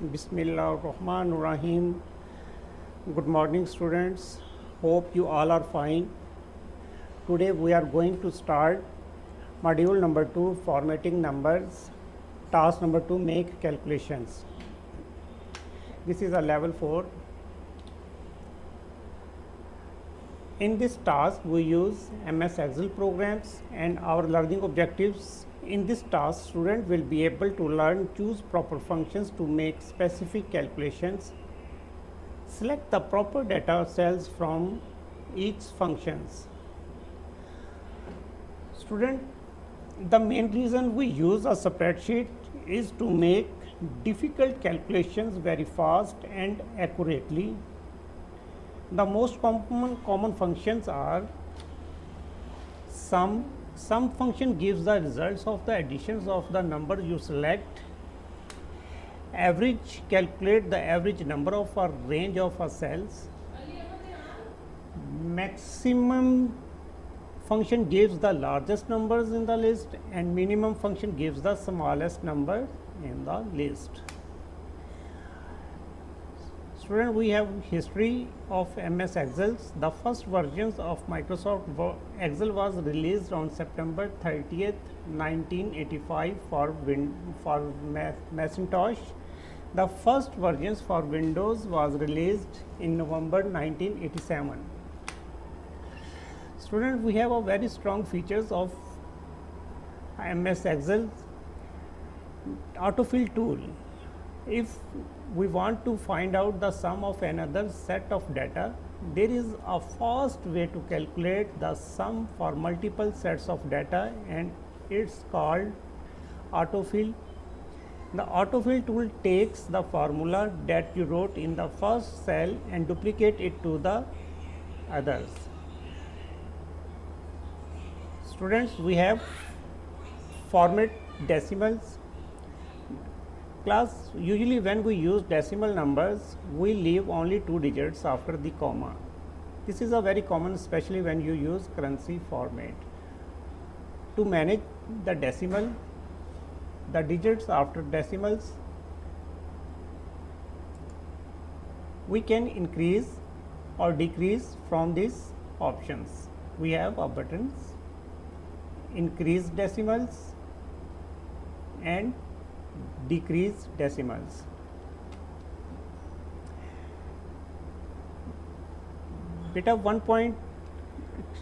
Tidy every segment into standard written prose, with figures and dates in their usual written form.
Bismillahirrahmanirrahim. Good morning, students. Hope you all are fine. Today we are going to start module number 2, formatting numbers. Task number 2, make calculations. This is a level 4. In this task, we use MS Excel programs and our learning objectives. In this task, student will be able to learn choose proper functions to make specific calculations. Select the proper data cells from each functions. Student, the main reason we use a spreadsheet is to make difficult calculations very fast and accurately. The most common functions are sum. Sum function gives the results of the additions of the number you select. Average, calculate the average number of a range of a cells. Maximum function gives the largest numbers in the list, and minimum function gives the smallest number in the list. Student, we have history of MS Excel. The first versions of Microsoft Excel was released on September 30th, 1985 for Macintosh. The first versions for Windows was released in November 1987. Student, we have a very strong features of MS Excel. Autofill tool. If we want to find out the sum of another set of data, there is a fast way to calculate the sum for multiple sets of data, and it's called autofill. The autofill tool takes the formula that you wrote in the first cell and duplicate it to the others. Students, we have format decimals. Class, usually when we use decimal numbers, we leave only 2 digits after the comma. This is a very common, especially when you use currency format. To manage the decimal, the digits after decimals, we can increase or decrease from these options. We have a buttons, increase decimals and decrease decimals. Beta, one point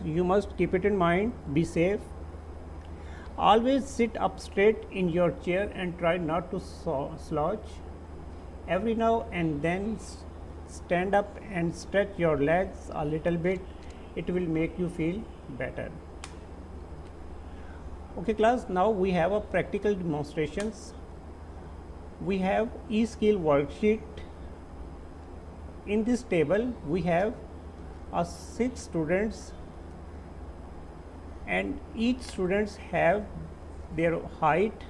you must keep it in mind, be safe. Always sit up straight in your chair and try not to slouch. Every now and then stand up and stretch your legs a little bit. It will make you feel better. Okay class, now we have a practical demonstrations. We have e-skill worksheet. In this table we have 6 students, and each students have their height,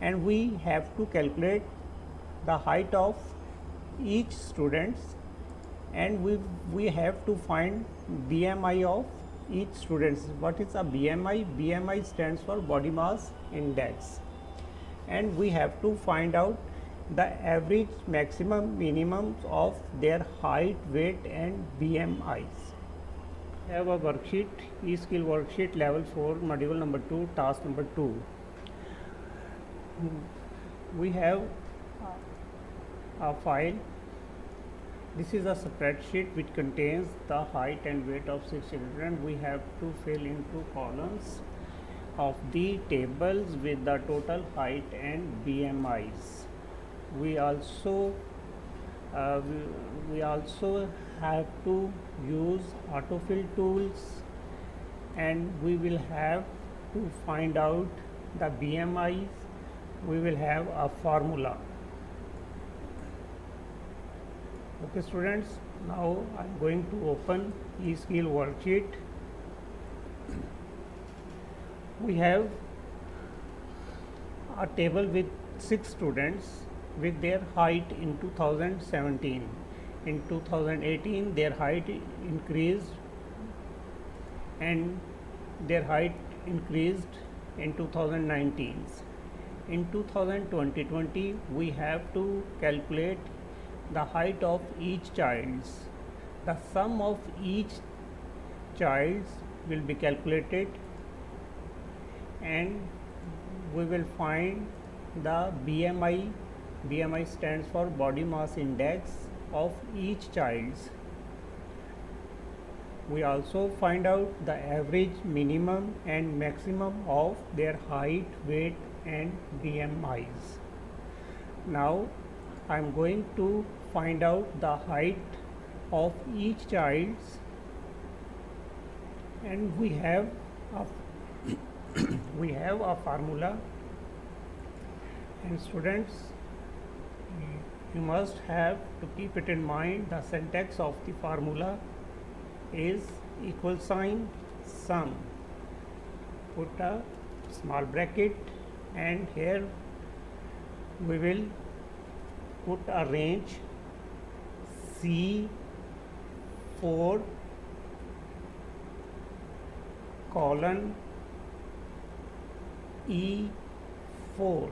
and we have to calculate the height of each students, and we have to find BMI of each students. What is a BMI? BMI stands for body mass index, and we have to find out the average, maximum, minimum of their height, weight and BMIs. We have a worksheet, e-skill worksheet level 4, module number 2, task number 2. We have a file. This is a spreadsheet which contains the height and weight of 6 children. We have to fill into columns of the tables with the total height and BMIs. We also have to use autofill tools, and we will have to find out the BMIs. We will have a formula. Okay students, now I am going to open e-skill worksheet. We have a table with 6 students with their height in 2017. In 2018 their height increased, and their height increased in 2019. In 2020 we have to calculate the height of each child. The sum of each child will be calculated and we will find the BMI. BMI stands for body mass index of each child. We also find out the average, minimum and maximum of their height, weight and BMIs. Now I am going to find out the height of each child, and we have a formula. And students, you must have to keep it in mind. The syntax of the formula is equal sign sum, put a small bracket, and here we will put a range C4 colon E4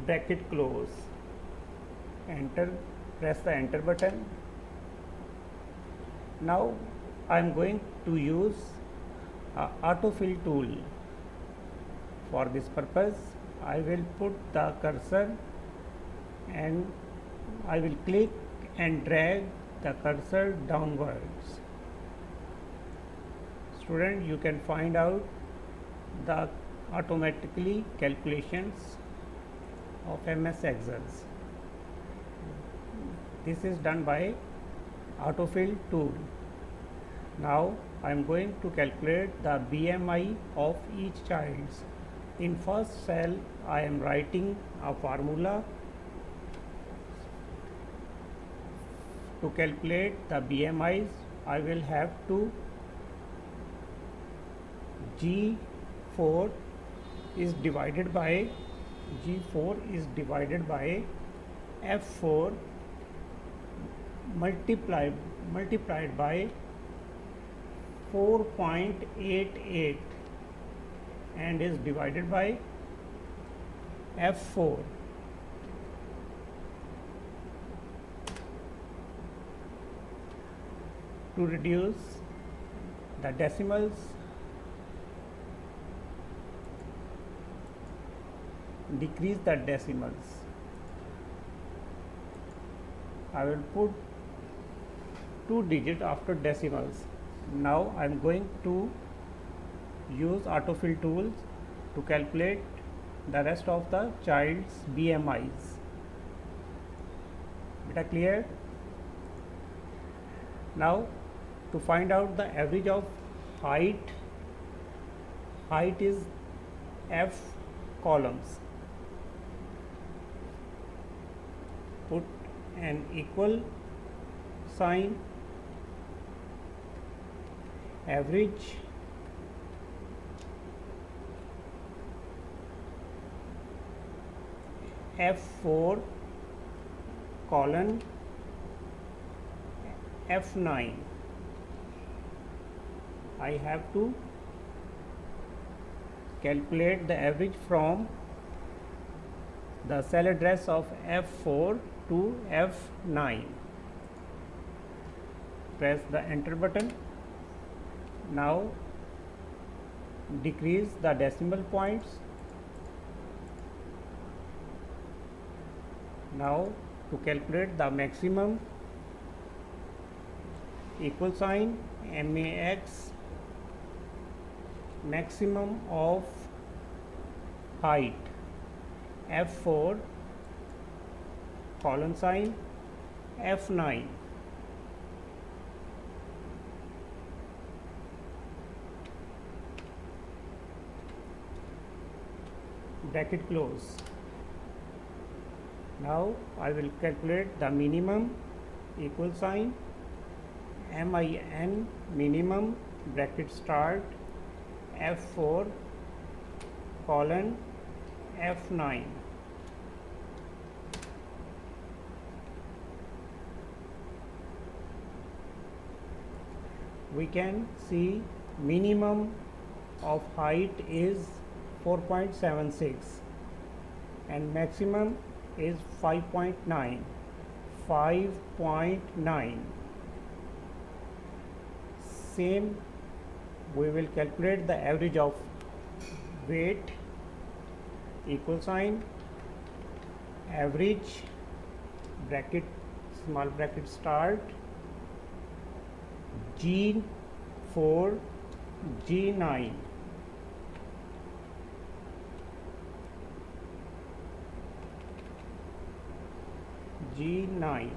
bracket close, enter, press the enter button. Now I am going to use autofill tool. For this purpose I will put the cursor and I will click and drag the cursor downwards. Student, you can find out the automatically calculations of MS Excel. This is done by autofill tool. Now I am going to calculate the BMI of each child. In first cell I am writing a formula to calculate the BMIs. I will have to G4 is divided by F4 multiplied by 4.88 and is divided by F4. To reduce the decimals, decrease the decimals, I will put 2 digits after decimals. Now I am going to use autofill tools to calculate the rest of the child's BMIs. Beta clear? Now to find out the average of height is F columns. Put an equal sign, average, F4 colon F9. I have to calculate the average from the cell address of F4 to F9. Press the enter button. Now decrease the decimal points. Now to calculate the maximum, equal sign max, maximum of height, F4 colon sign F9. Bracket close. Now I will calculate the minimum, equal sign min, minimum, bracket start, F4 colon F9. We can see minimum of height is 4.76 and maximum is 5.9. 5.9. Same, we will calculate the average of weight, equal sign, average, bracket, small bracket start, G4, G9. G9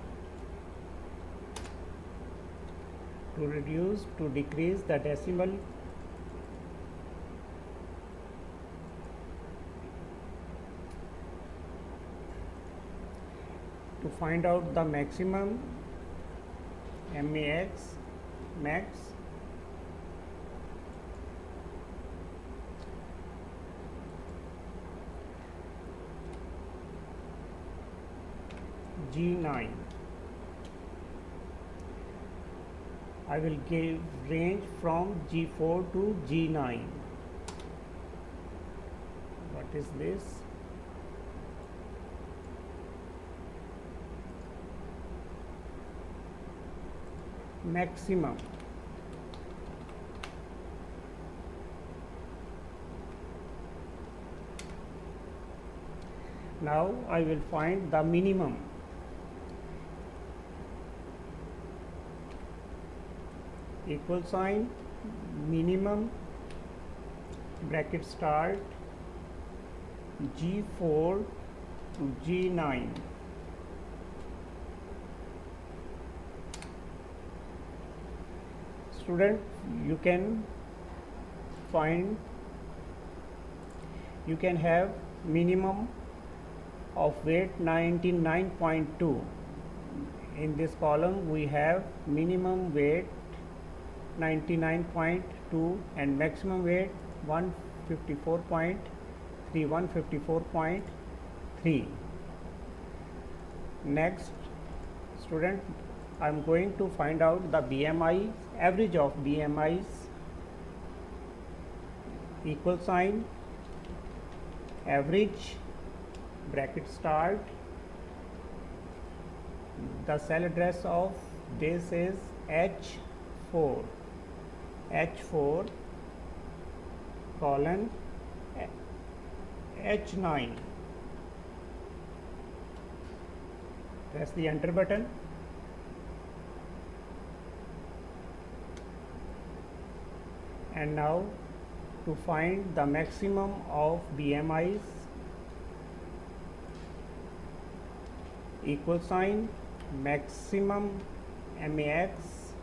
to decrease the decimal to find out the maximum max G9. I will give range from G4 to G9. What is this? Maximum. Now I will find the minimum. Equal sign, minimum, bracket start, G4 to G9. Student, you can have minimum of weight 99.2. In this column we have minimum weight 99.2 and maximum weight 154.3. 154.3. Next, student, I am going to find out the BMI, average of BMIs, equal sign, average, bracket start. The cell address of this is H4 colon H9. Press the enter button. And now to find the maximum of BMIs, equal sign, maximum max,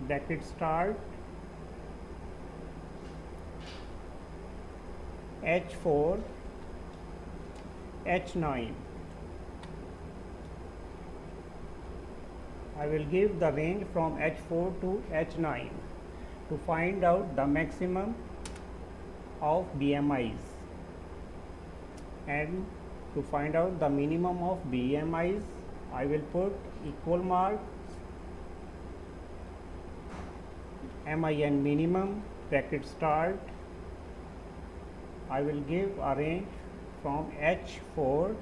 bracket start, H4 H9. I will give the range from H4 to H9 to find out the maximum of BMIs, and to find out the minimum of BMIs I will put equal marks, MIN minimum, bracket start. I will give a range from H4